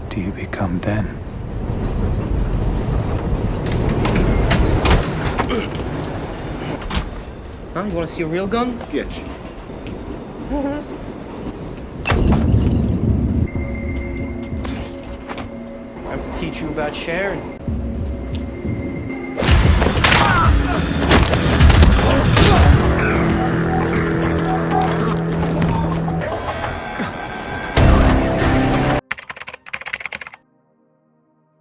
do you become then? Huh? You want to see a real gun? Get you. I have to teach you about sharing.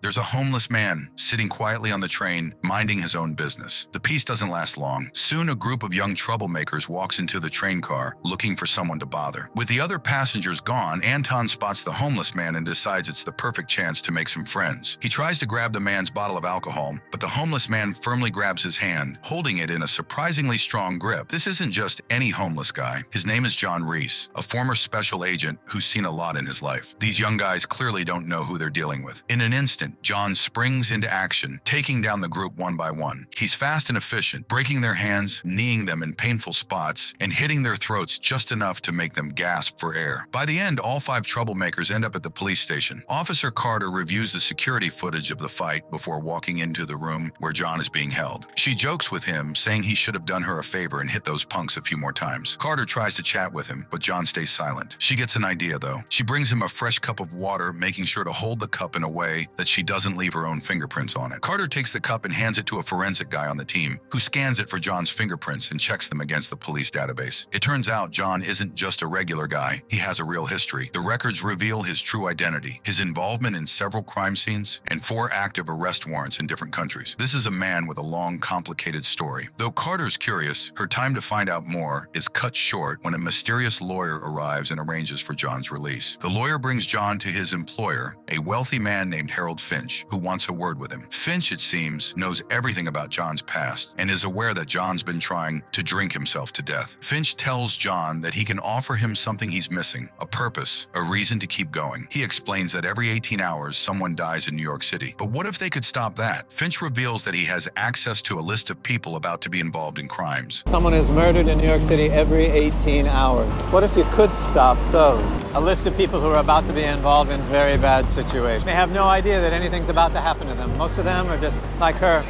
There's a homeless man sitting quietly on the train, minding his own business. The peace doesn't last long. Soon, a group of young troublemakers walks into the train car, looking for someone to bother. With the other passengers gone, Anton spots the homeless man and decides it's the perfect chance to make some friends. He tries to grab the man's bottle of alcohol, but the homeless man firmly grabs his hand, holding it in a surprisingly strong grip. This isn't just any homeless guy. His name is John Reese, a former special agent who's seen a lot in his life. These young guys clearly don't know who they're dealing with. In an instant, John springs into action, taking down the group one by one. He's fast and efficient, breaking their hands, kneeing them in painful spots, and hitting their throats just enough to make them gasp for air. By the end, all 5 troublemakers end up at the police station. Officer Carter reviews the security footage of the fight before walking into the room where John is being held. She jokes with him, saying he should have done her a favor and hit those punks a few more times. Carter tries to chat with him, but John stays silent. She gets an idea, though. She brings him a fresh cup of water, making sure to hold the cup in a way that she doesn't leave her own fingerprints on it. Carter takes the cup and hands it to a forensic guy on the team, who scans it for John's fingerprints and checks them against the police database. It turns out John isn't just a regular guy. He has a real history. The records reveal his true identity, his involvement in several crime scenes, and 4 active arrest warrants in different countries. This is a man with a long, complicated story. Though Carter's curious, her time to find out more is cut short when a mysterious lawyer arrives and arranges for John's release. The lawyer brings John to his employer, a wealthy man named Harold Finch, who wants a word with him. Finch, it seems, knows everything about John's past and is aware that John's been trying to drink himself to death. Finch tells John that he can offer him something he's missing, a purpose, a reason to keep going. He explains that every 18 hours someone dies in New York City. But what if they could stop that? Finch reveals that he has access to a list of people about to be involved in crimes. Someone is murdered in New York City every 18 hours. What if you could stop those? A list of people who are about to be involved in very bad situations. They have no idea that anything's about to happen to them. Most of them are just like her.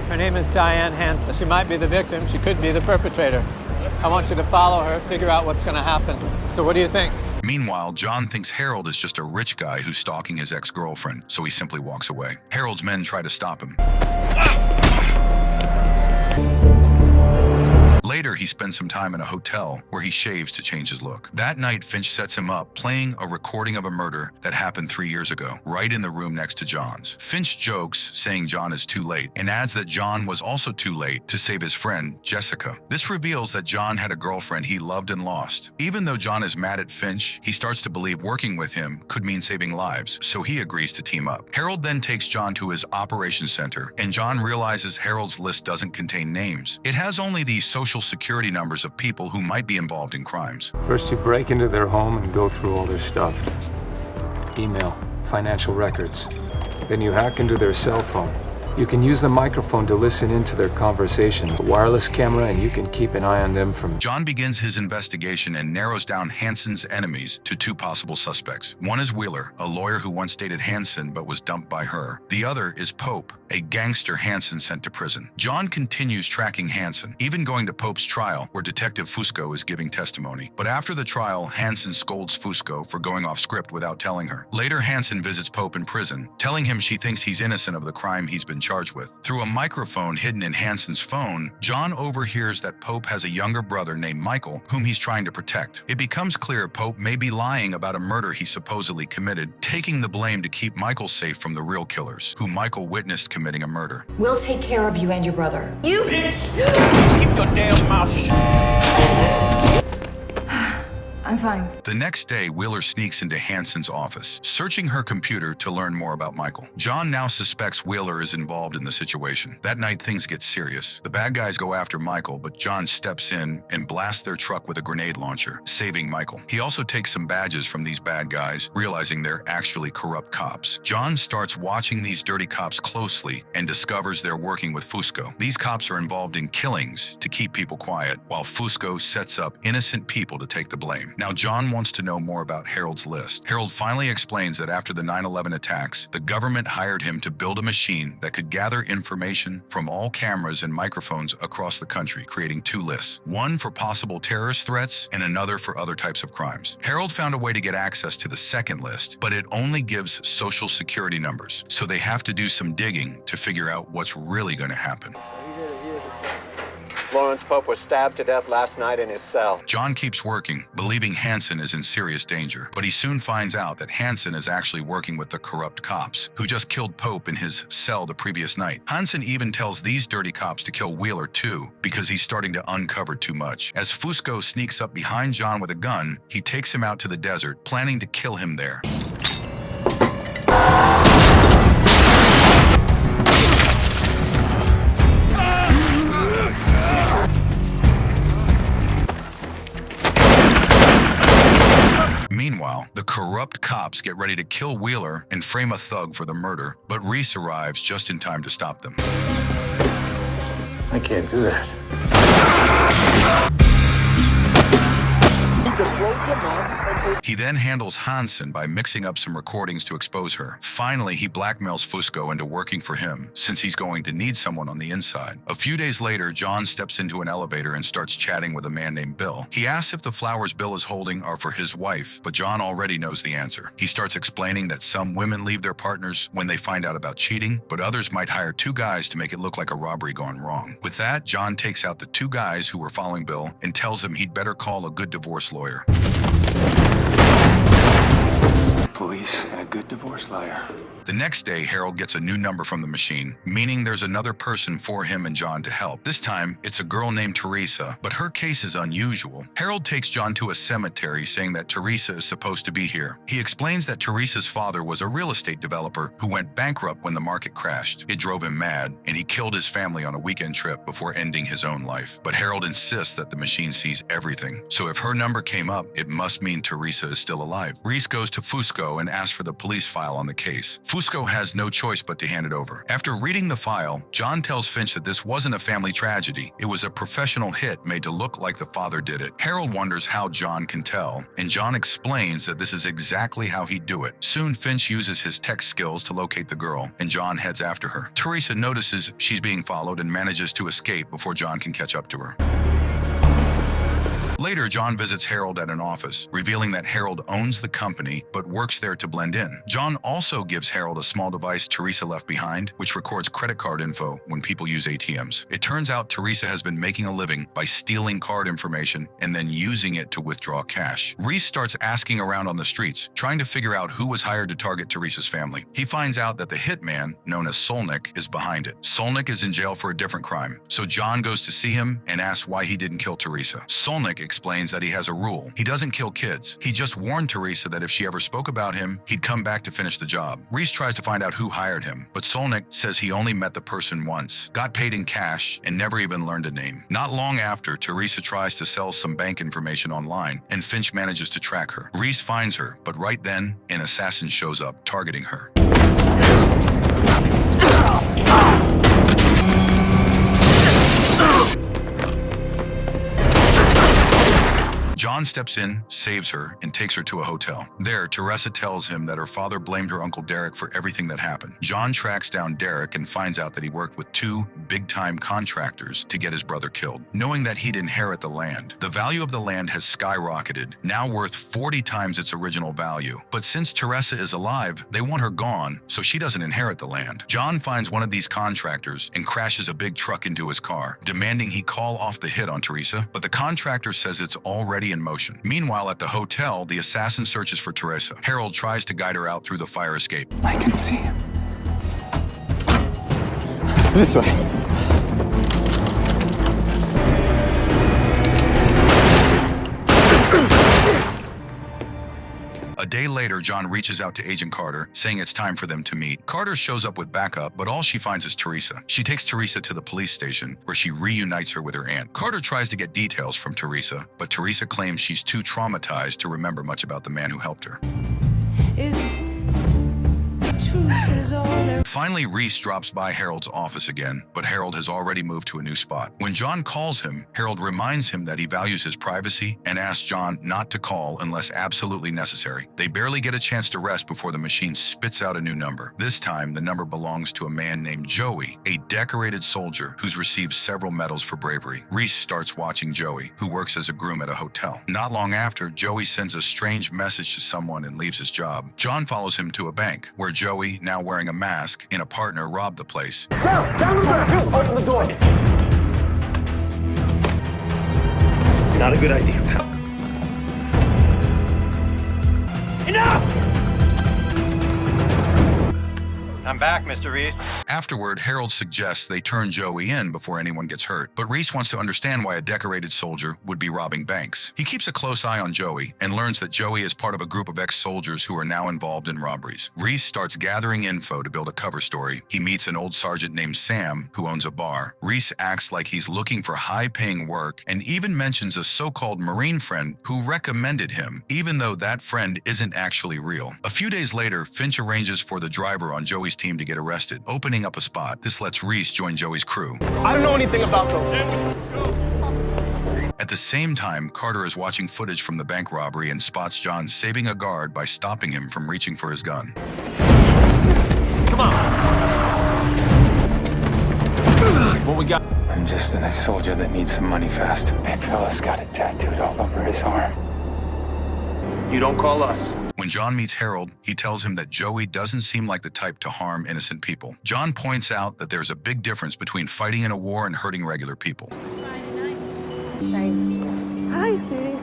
Her name is Diane Hansen. She might be the victim. She could be the perpetrator. I want you to follow her, figure out what's going to happen. So what do you think? Meanwhile, John thinks Harold is just a rich guy who's stalking his ex-girlfriend, so he simply walks away. Harold's men try to stop him. Later, he spends some time in a hotel where he shaves to change his look. That night, Finch sets him up, playing a recording of a murder that happened 3 years ago, right in the room next to John's. Finch jokes, saying John is too late, and adds that John was also too late to save his friend, Jessica. This reveals that John had a girlfriend he loved and lost. Even though John is mad at Finch, he starts to believe working with him could mean saving lives, so he agrees to team up. Harold then takes John to his operations center, and John realizes Harold's list doesn't contain names. It has only these social security numbers of people who might be involved in crimes. First, you break into their home and go through all their stuff. Email, financial records. Then you hack into their cell phone. You can use the microphone to listen into their conversations. A wireless camera, and you can keep an eye on them from... John begins his investigation and narrows down Hansen's enemies to 2 possible suspects. One is Wheeler, a lawyer who once dated Hansen but was dumped by her. The other is Pope, a gangster Hansen sent to prison. John continues tracking Hansen, even going to Pope's trial, where Detective Fusco is giving testimony. But after the trial, Hansen scolds Fusco for going off script without telling her. Later, Hansen visits Pope in prison, telling him she thinks he's innocent of the crime he's been charged with. Through a microphone hidden in Hansen's phone, John overhears that Pope has a younger brother named Michael, whom he's trying to protect. It becomes clear Pope may be lying about a murder he supposedly committed, taking the blame to keep Michael safe from the real killers, who Michael witnessed committing a murder. We'll take care of you and your brother. You bitch! Keep your damn mouth shut. I'm fine. The next day, Wheeler sneaks into Hansen's office, searching her computer to learn more about Michael. John now suspects Wheeler is involved in the situation. That night, things get serious. The bad guys go after Michael, but John steps in and blasts their truck with a grenade launcher, saving Michael. He also takes some badges from these bad guys, realizing they're actually corrupt cops. John starts watching these dirty cops closely and discovers they're working with Fusco. These cops are involved in killings to keep people quiet, while Fusco sets up innocent people to take the blame. Now John wants to know more about Harold's list. Harold finally explains that after the 9/11 attacks, the government hired him to build a machine that could gather information from all cameras and microphones across the country, creating two lists, one for possible terrorist threats and another for other types of crimes. Harold found a way to get access to the second list, but it only gives social security numbers, so they have to do some digging to figure out what's really going to happen. Lawrence Pope was stabbed to death last night in his cell. John keeps working, believing Hansen is in serious danger, but he soon finds out that Hansen is actually working with the corrupt cops who just killed Pope in his cell the previous night. Hansen even tells these dirty cops to kill Wheeler too, because he's starting to uncover too much. As Fusco sneaks up behind John with a gun, he takes him out to the desert, planning to kill him there. Meanwhile, the corrupt cops get ready to kill Wheeler and frame a thug for the murder, but Reese arrives just in time to stop them. I can't do that. He then handles Hansen by mixing up some recordings to expose her. Finally, he blackmails Fusco into working for him, since he's going to need someone on the inside. A few days later, John steps into an elevator and starts chatting with a man named Bill. He asks if the flowers Bill is holding are for his wife, but John already knows the answer. He starts explaining that some women leave their partners when they find out about cheating, but others might hire two guys to make it look like a robbery gone wrong. With that, John takes out the two guys who were following Bill and tells him he'd better call a good divorce lawyer. Police and a good divorce lawyer. The next day, Harold gets a new number from the machine, meaning there's another person for him and John to help. This time, it's a girl named Teresa, but her case is unusual. Harold takes John to a cemetery saying that Teresa is supposed to be here. He explains that Teresa's father was a real estate developer who went bankrupt when the market crashed. It drove him mad, and he killed his family on a weekend trip before ending his own life. But Harold insists that the machine sees everything, so if her number came up, it must mean Teresa is still alive. Reese goes to Fusco and asks for the police file on the case. Fusco has no choice but to hand it over. After reading the file, John tells Finch that this wasn't a family tragedy. It was a professional hit made to look like the father did it. Harold wonders how John can tell, and John explains that this is exactly how he'd do it. Soon, Finch uses his tech skills to locate the girl, and John heads after her. Teresa notices she's being followed and manages to escape before John can catch up to her. Later, John visits Harold at an office, revealing that Harold owns the company but works there to blend in. John also gives Harold a small device Teresa left behind, which records credit card info when people use ATMs. It turns out Teresa has been making a living by stealing card information and then using it to withdraw cash. Reese starts asking around on the streets, trying to figure out who was hired to target Teresa's family. He finds out that the hitman, known as Solnick, is behind it. Solnick is in jail for a different crime, so John goes to see him and asks why he didn't kill Teresa. Solnick explains that he has a rule. He doesn't kill kids. He just warned Teresa that if she ever spoke about him, he'd come back to finish the job. Reese tries to find out who hired him, but Solnick says he only met the person once, got paid in cash, and never even learned a name. Not long after, Teresa tries to sell some bank information online, and Finch manages to track her. Reese finds her, but right then, an assassin shows up, targeting her. John steps in, saves her, and takes her to a hotel. There, Teresa tells him that her father blamed her Uncle Derek for everything that happened. John tracks down Derek and finds out that he worked with two big-time contractors to get his brother killed, knowing that he'd inherit the land. The value of the land has skyrocketed, now worth 40 times its original value. But since Teresa is alive, they want her gone, so she doesn't inherit the land. John finds one of these contractors and crashes a big truck into his car, demanding he call off the hit on Teresa, but the contractor says it's already in motion. Meanwhile, at the hotel, the assassin searches for Teresa. Harold tries to guide her out through the fire escape. I can see him. This way. A day later, John reaches out to Agent Carter, saying it's time for them to meet. Carter shows up with backup, but all she finds is Teresa. She takes Teresa to the police station, where she reunites her with her aunt. Carter tries to get details from Teresa, but Teresa claims she's too traumatized to remember much about the man who helped her. Finally, Reese drops by Harold's office again, but Harold has already moved to a new spot. When John calls him, Harold reminds him that he values his privacy and asks John not to call unless absolutely necessary. They barely get a chance to rest before the machine spits out a new number. This time, the number belongs to a man named Joey, a decorated soldier who's received several medals for bravery. Reese starts watching Joey, who works as a groom at a hotel. Not long after, Joey sends a strange message to someone and leaves his job. John follows him to a bank, where Joey, now wearing a mask, and a partner robbed the place. Open the door. Not a good idea, pal. Enough! I'm back, Mr. Reese. Afterward, Harold suggests they turn Joey in before anyone gets hurt, but Reese wants to understand why a decorated soldier would be robbing banks. He keeps a close eye on Joey and learns that Joey is part of a group of ex-soldiers who are now involved in robberies. Reese starts gathering info to build a cover story. He meets an old sergeant named Sam who owns a bar. Reese acts like he's looking for high-paying work and even mentions a so-called Marine friend who recommended him, even though that friend isn't actually real. A few days later, Finch arranges for the driver on Joey's team to get arrested, opening up a spot. This lets Reese join Joey's crew. I don't know anything about those. At the same time, Carter is watching footage from the bank robbery and spots John saving a guard by stopping him from reaching for his gun. Come on. What we got? I'm just an ex-soldier that needs some money fast. Big fella's got it tattooed all over his arm. You don't call us. When John meets Harold, he tells him that Joey doesn't seem like the type to harm innocent people. John points out that there's a big difference between fighting in a war and hurting regular people. Hi, sweetie.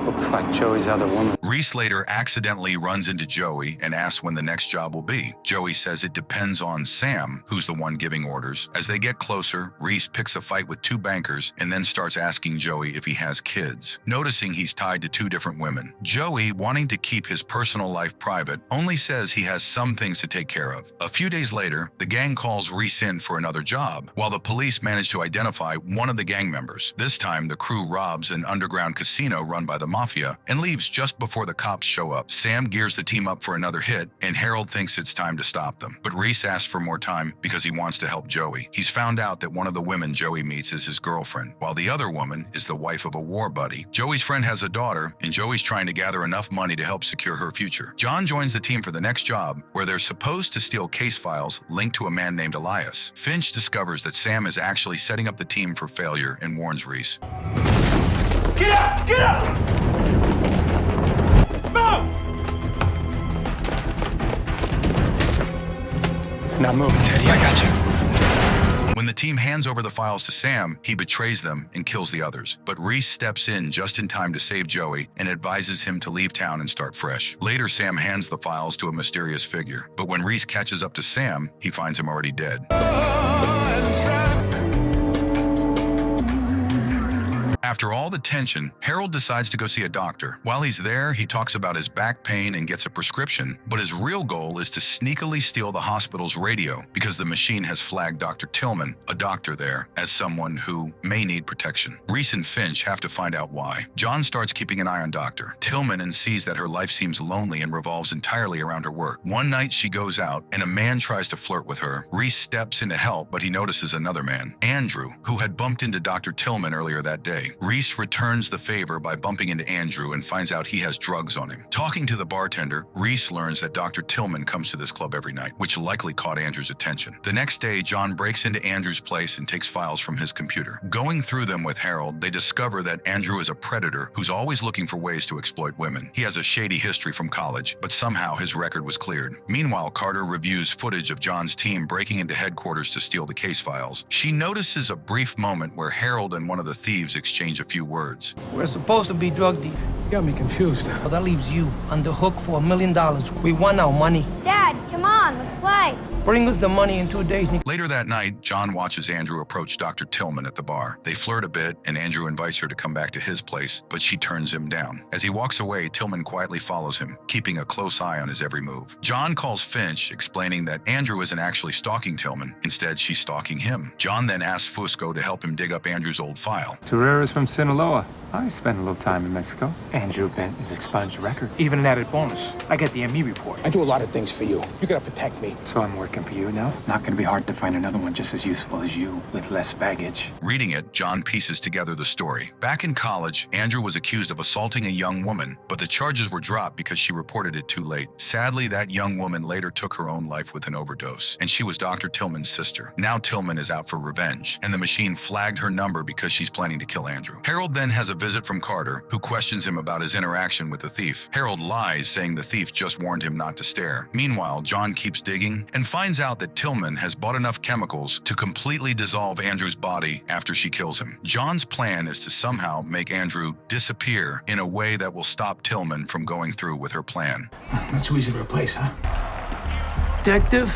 Looks like Joey's other woman. Reese later accidentally runs into Joey and asks when the next job will be. Joey says it depends on Sam, who's the one giving orders. As they get closer, Reese picks a fight with two bankers and then starts asking Joey if he has kids, noticing he's tied to two different women. Joey, wanting to keep his personal life private, only says he has some things to take care of. A few days later, the gang calls Reese in for another job, while the police manage to identify one of the gang members. This time, the crew robs an underground casino run by the mafia and leaves just before the cops show up. Sam gears the team up for another hit, and Harold thinks it's time to stop them. But Reese asks for more time because he wants to help Joey. He's found out that one of the women Joey meets is his girlfriend, while the other woman is the wife of a war buddy. Joey's friend has a daughter, and Joey's trying to gather enough money to help secure her future. John joins the team for the next job, where they're supposed to steal case files linked to a man named Elias. Finch discovers that Sam is actually setting up the team for failure and warns Reese. Get up! Get up! Move! Now move, Teddy, I got you. When the team hands over the files to Sam, he betrays them and kills the others. But Reese steps in just in time to save Joey and advises him to leave town and start fresh. Later, Sam hands the files to a mysterious figure. But when Reese catches up to Sam, he finds him already dead. After all the tension, Harold decides to go see a doctor. While he's there, he talks about his back pain and gets a prescription, but his real goal is to sneakily steal the hospital's radio because the machine has flagged Dr. Tillman, a doctor there, as someone who may need protection. Reese and Finch have to find out why. John starts keeping an eye on Dr. Tillman and sees that her life seems lonely and revolves entirely around her work. One night she goes out and a man tries to flirt with her. Reese steps in to help, but he notices another man, Andrew, who had bumped into Dr. Tillman earlier that day. Reese returns the favor by bumping into Andrew and finds out he has drugs on him. Talking to the bartender, Reese learns that Dr. Tillman comes to this club every night, which likely caught Andrew's attention. The next day, John breaks into Andrew's place and takes files from his computer. Going through them with Harold, they discover that Andrew is a predator who's always looking for ways to exploit women. He has a shady history from college, but somehow his record was cleared. Meanwhile, Carter reviews footage of John's team breaking into headquarters to steal the case files. She notices a brief moment where Harold and one of the thieves exchange a few words. We're supposed to be drug dealers. You got me confused. Well, that leaves you on the hook for $1 million. We want our money. Dad, come on, let's play. Bring us the money in 2 days. Later that night, John watches Andrew approach Dr. Tillman at the bar. They flirt a bit, and Andrew invites her to come back to his place, but she turns him down. As he walks away, Tillman quietly follows him, keeping a close eye on his every move. John calls Finch, explaining that Andrew isn't actually stalking Tillman. Instead, she's stalking him. John then asks Fusco to help him dig up Andrew's old file. Terrera's from Sinaloa. I spent a little time in Mexico. Andrew bent his expunged record. Even an added bonus. I get the ME report. I do a lot of things for you. You gotta protect me. So I'm working for you now? Not gonna be hard to find another one just as useful as you, with less baggage. Reading it, John pieces together the story. Back in college, Andrew was accused of assaulting a young woman, but the charges were dropped because she reported it too late. Sadly, that young woman later took her own life with an overdose, and she was Dr. Tillman's sister. Now Tillman is out for revenge, and the machine flagged her number because she's planning to kill Andrew. Harold then has a visit from Carter, who questions him about his interaction with the thief. Harold lies, saying the thief just warned him not to stare. Meanwhile, John keeps digging and finds out that Tillman has bought enough chemicals to completely dissolve Andrew's body after she kills him. John's plan is to somehow make Andrew disappear in a way that will stop Tillman from going through with her plan. Not too easy to replace, huh? Detective?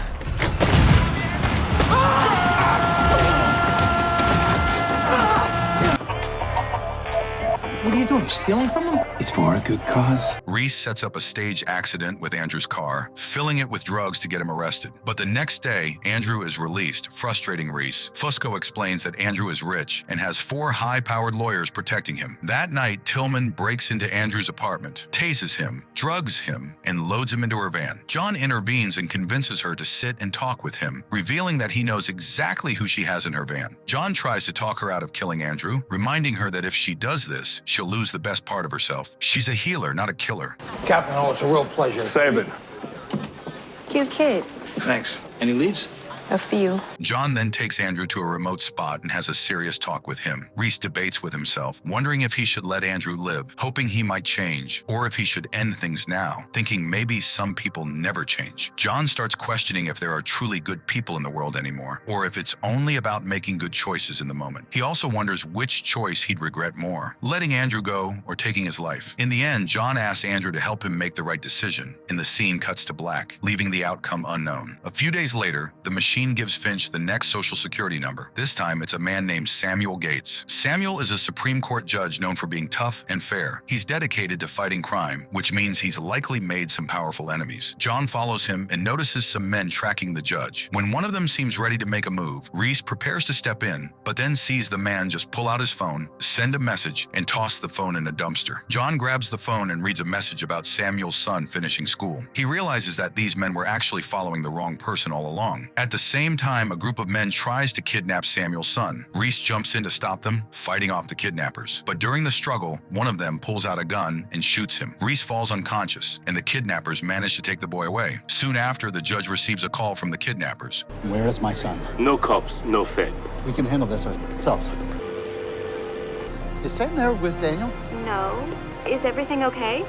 What are you doing? Stealing from them? It's for a good cause. Reese sets up a stage accident with Andrew's car, filling it with drugs to get him arrested. But the next day, Andrew is released, frustrating Reese. Fusco explains that Andrew is rich and has 4 high-powered lawyers protecting him. That night, Tillman breaks into Andrew's apartment, tases him, drugs him, and loads him into her van. John intervenes and convinces her to sit and talk with him, revealing that he knows exactly who she has in her van. John tries to talk her out of killing Andrew, reminding her that if she does this, she'll lose the best part of herself. She's a healer, not a killer. Captain, oh, it's a real pleasure. Save it. Cute kid. Thanks. Any leads? A few. John then takes Andrew to a remote spot and has a serious talk with him. Reese debates with himself, wondering if he should let Andrew live, hoping he might change, or if he should end things now, thinking maybe some people never change. John starts questioning if there are truly good people in the world anymore, or if it's only about making good choices in the moment. He also wonders which choice he'd regret more, letting Andrew go or taking his life. In the end, John asks Andrew to help him make the right decision, and the scene cuts to black, leaving the outcome unknown. A few days later, the machine gives Finch the next social security number. This time, it's a man named Samuel Gates. Samuel is a Supreme Court judge known for being tough and fair. He's dedicated to fighting crime, which means he's likely made some powerful enemies. John follows him and notices some men tracking the judge. When one of them seems ready to make a move, Reese prepares to step in, but then sees the man just pull out his phone, send a message, and toss the phone in a dumpster. John grabs the phone and reads a message about Samuel's son finishing school. He realizes that these men were actually following the wrong person all along. At the same time, a group of men tries to kidnap Samuel's son. Reese jumps in to stop them, fighting off the kidnappers. But during the struggle, one of them pulls out a gun and shoots him. Reese falls unconscious, and the kidnappers manage to take the boy away. Soon after, the judge receives a call from the kidnappers. Where is my son? No cops, no feds. We can handle this ourselves. Is Sam there with Daniel? No. Is everything okay?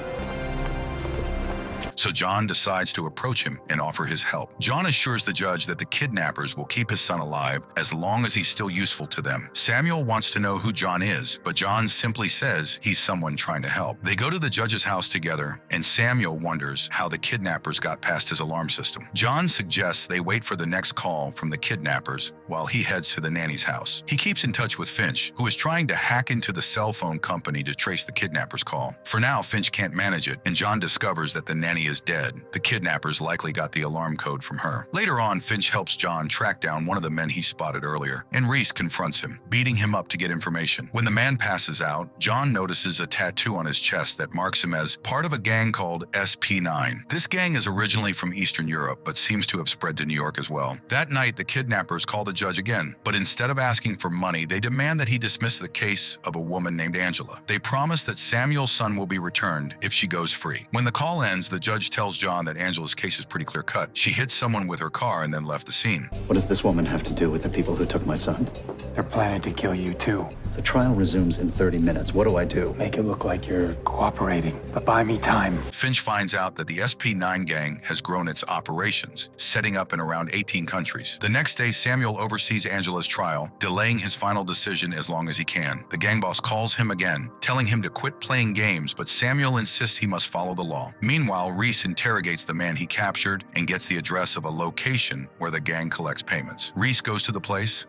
So John decides to approach him and offer his help. John assures the judge that the kidnappers will keep his son alive as long as he's still useful to them. Samuel wants to know who John is, but John simply says he's someone trying to help. They go to the judge's house together, and Samuel wonders how the kidnappers got past his alarm system. John suggests they wait for the next call from the kidnappers while he heads to the nanny's house. He keeps in touch with Finch, who is trying to hack into the cell phone company to trace the kidnappers' call. For now, Finch can't manage it, and John discovers that the nanny is dead. The kidnappers likely got the alarm code from her. Later on, Finch helps John track down one of the men he spotted earlier, and Reese confronts him, beating him up to get information. When the man passes out, John notices a tattoo on his chest that marks him as part of a gang called SP9. This gang is originally from Eastern Europe, but seems to have spread to New York as well. That night, the kidnappers call the judge again, but instead of asking for money, they demand that he dismiss the case of a woman named Angela. They promise that Samuel's son will be returned if she goes free. When the call ends, the judge tells John that Angela's case is pretty clear-cut. She hit someone with her car and then left the scene. What does this woman have to do with the people who took my son? They're planning to kill you too. The trial resumes in 30 minutes. What do I do? Make it look like you're cooperating, but buy me time. Finch finds out that the SP9 gang has grown its operations, setting up in around 18 countries. The next day, Samuel oversees Angela's trial, delaying his final decision as long as he can. The gang boss calls him again, telling him to quit playing games, but Samuel insists he must follow the law. Meanwhile, Meanwhile, Reese interrogates the man he captured and gets the address of a location where the gang collects payments. Reese goes to the place.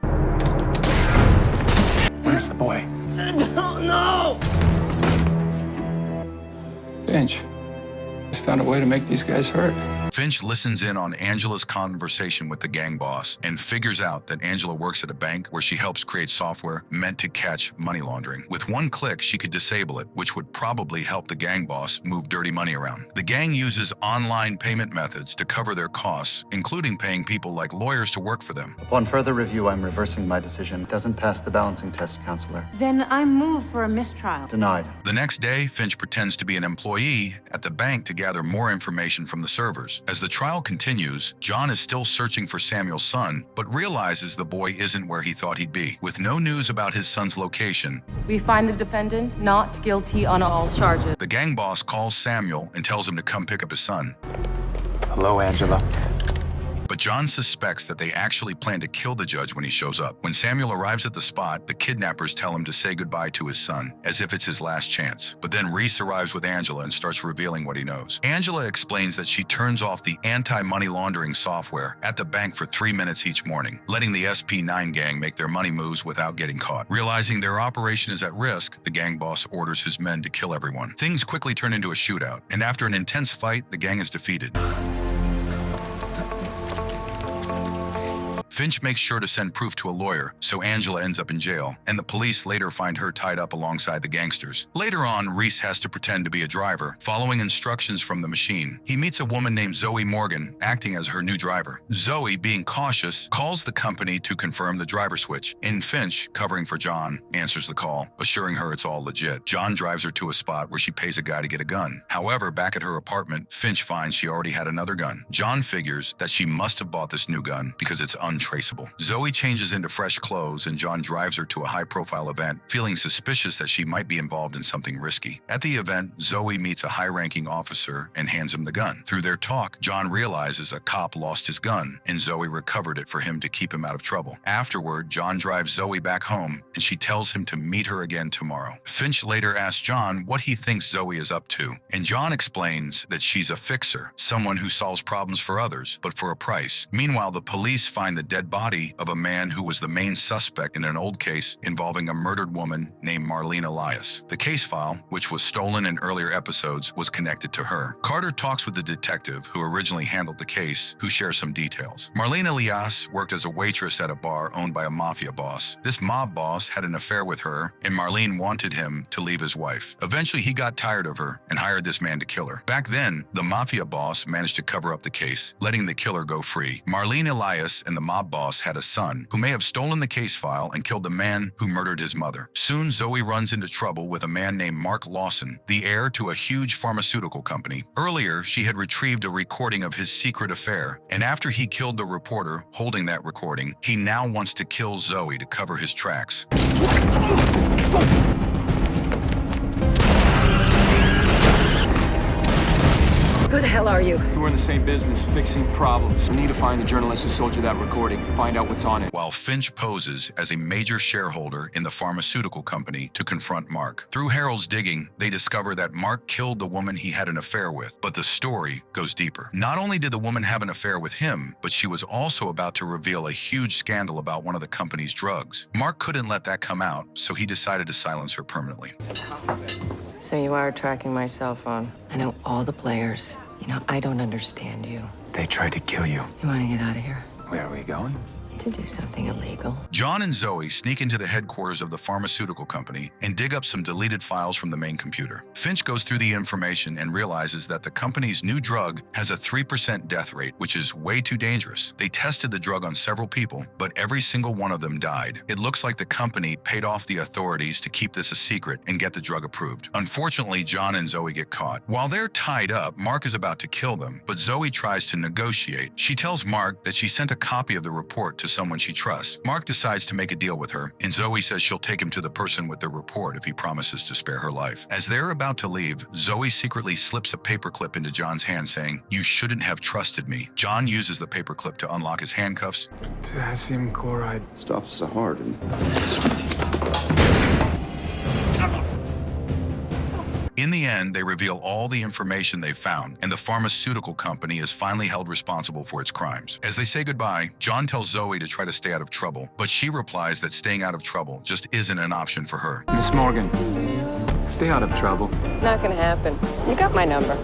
Where's the boy? I don't know! Finch, just found a way to make these guys hurt. Finch listens in on Angela's conversation with the gang boss and figures out that Angela works at a bank where she helps create software meant to catch money laundering. With one click, she could disable it, which would probably help the gang boss move dirty money around. The gang uses online payment methods to cover their costs, including paying people like lawyers to work for them. Upon further review, I'm reversing my decision. Doesn't pass the balancing test, counselor. Then I move for a mistrial. Denied. The next day, Finch pretends to be an employee at the bank to gather more information from the servers. As the trial continues, John is still searching for Samuel's son, but realizes the boy isn't where he thought he'd be. With no news about his son's location, We find the defendant not guilty on all charges. the gang boss calls Samuel and tells him to come pick up his son. Hello, Angela. But John suspects that they actually plan to kill the judge when he shows up. When Samuel arrives at the spot, the kidnappers tell him to say goodbye to his son, as if it's his last chance. But then Reese arrives with Angela and starts revealing what he knows. Angela explains that she turns off the anti-money laundering software at the bank for 3 minutes each morning, letting the SP9 gang make their money moves without getting caught. Realizing their operation is at risk, the gang boss orders his men to kill everyone. Things quickly turn into a shootout, and after an intense fight, the gang is defeated. Finch makes sure to send proof to a lawyer, so Angela ends up in jail, and the police later find her tied up alongside the gangsters. Later on, Reese has to pretend to be a driver, following instructions from the machine. He meets a woman named Zoe Morgan, acting as her new driver. Zoe, being cautious, calls the company to confirm the driver switch, and Finch, covering for John, answers the call, assuring her it's all legit. John drives her to a spot where she pays a guy to get a gun. However, back at her apartment, Finch finds she already had another gun. John figures that she must have bought this new gun because it's untraceable. Zoe changes into fresh clothes and John drives her to a high-profile event, feeling suspicious that she might be involved in something risky. At the event, Zoe meets a high-ranking officer and hands him the gun. Through their talk, John realizes a cop lost his gun and Zoe recovered it for him to keep him out of trouble. Afterward, John drives Zoe back home and she tells him to meet her again tomorrow. Finch later asks John what he thinks Zoe is up to, and John explains that she's a fixer, someone who solves problems for others, but for a price. Meanwhile, the police find the dead body of a man who was the main suspect in an old case involving a murdered woman named Marlene Elias. The case file, which was stolen in earlier episodes, was connected to her. Carter talks with the detective who originally handled the case, who shares some details. Marlene Elias worked as a waitress at a bar owned by a mafia boss. This mob boss had an affair with her, and Marlene wanted him to leave his wife. Eventually, he got tired of her and hired this man to kill her. Back then, the mafia boss managed to cover up the case, letting the killer go free. Marlene Elias and the mob boss had a son who may have stolen the case file and killed the man who murdered his mother. Soon, Zoe runs into trouble with a man named Mark Lawson, the heir to a huge pharmaceutical company. Earlier, she had retrieved a recording of his secret affair, and after he killed the reporter holding that recording, he now wants to kill Zoe to cover his tracks. Who the hell are you? We're in the same business, fixing problems. We need to find the journalist who sold you that recording, find out what's on it. While Finch poses as a major shareholder in the pharmaceutical company to confront Mark. Through Harold's digging, they discover that Mark killed the woman he had an affair with, but the story goes deeper. Not only did the woman have an affair with him, but she was also about to reveal a huge scandal about one of the company's drugs. Mark couldn't let that come out, so he decided to silence her permanently. So you are tracking my cell phone. I know all the players. You know, I don't understand you. They tried to kill you. You want to get out of here? Where are we going? To do something illegal. John and Zoe sneak into the headquarters of the pharmaceutical company and dig up some deleted files from the main computer. Finch goes through the information and realizes that the company's new drug has a 3% death rate, which is way too dangerous. They tested the drug on several people, but every single one of them died. It looks like the company paid off the authorities to keep this a secret and get the drug approved. Unfortunately, John and Zoe get caught. While they're tied up, Mark is about to kill them, but Zoe tries to negotiate. She tells Mark that she sent a copy of the report to someone she trusts. Mark decides to make a deal with her, and Zoe says she'll take him to the person with the report if he promises to spare her life. As they're about to leave, Zoe secretly slips a paperclip into John's hand saying, "You shouldn't have trusted me." John uses the paperclip to unlock his handcuffs. Potassium chloride. Stops the heart and... In the end, they reveal all the information they found, and the pharmaceutical company is finally held responsible for its crimes. As they say goodbye, John tells Zoe to try to stay out of trouble, but she replies that staying out of trouble just isn't an option for her. Miss Morgan, stay out of trouble. Not gonna happen. You got my number.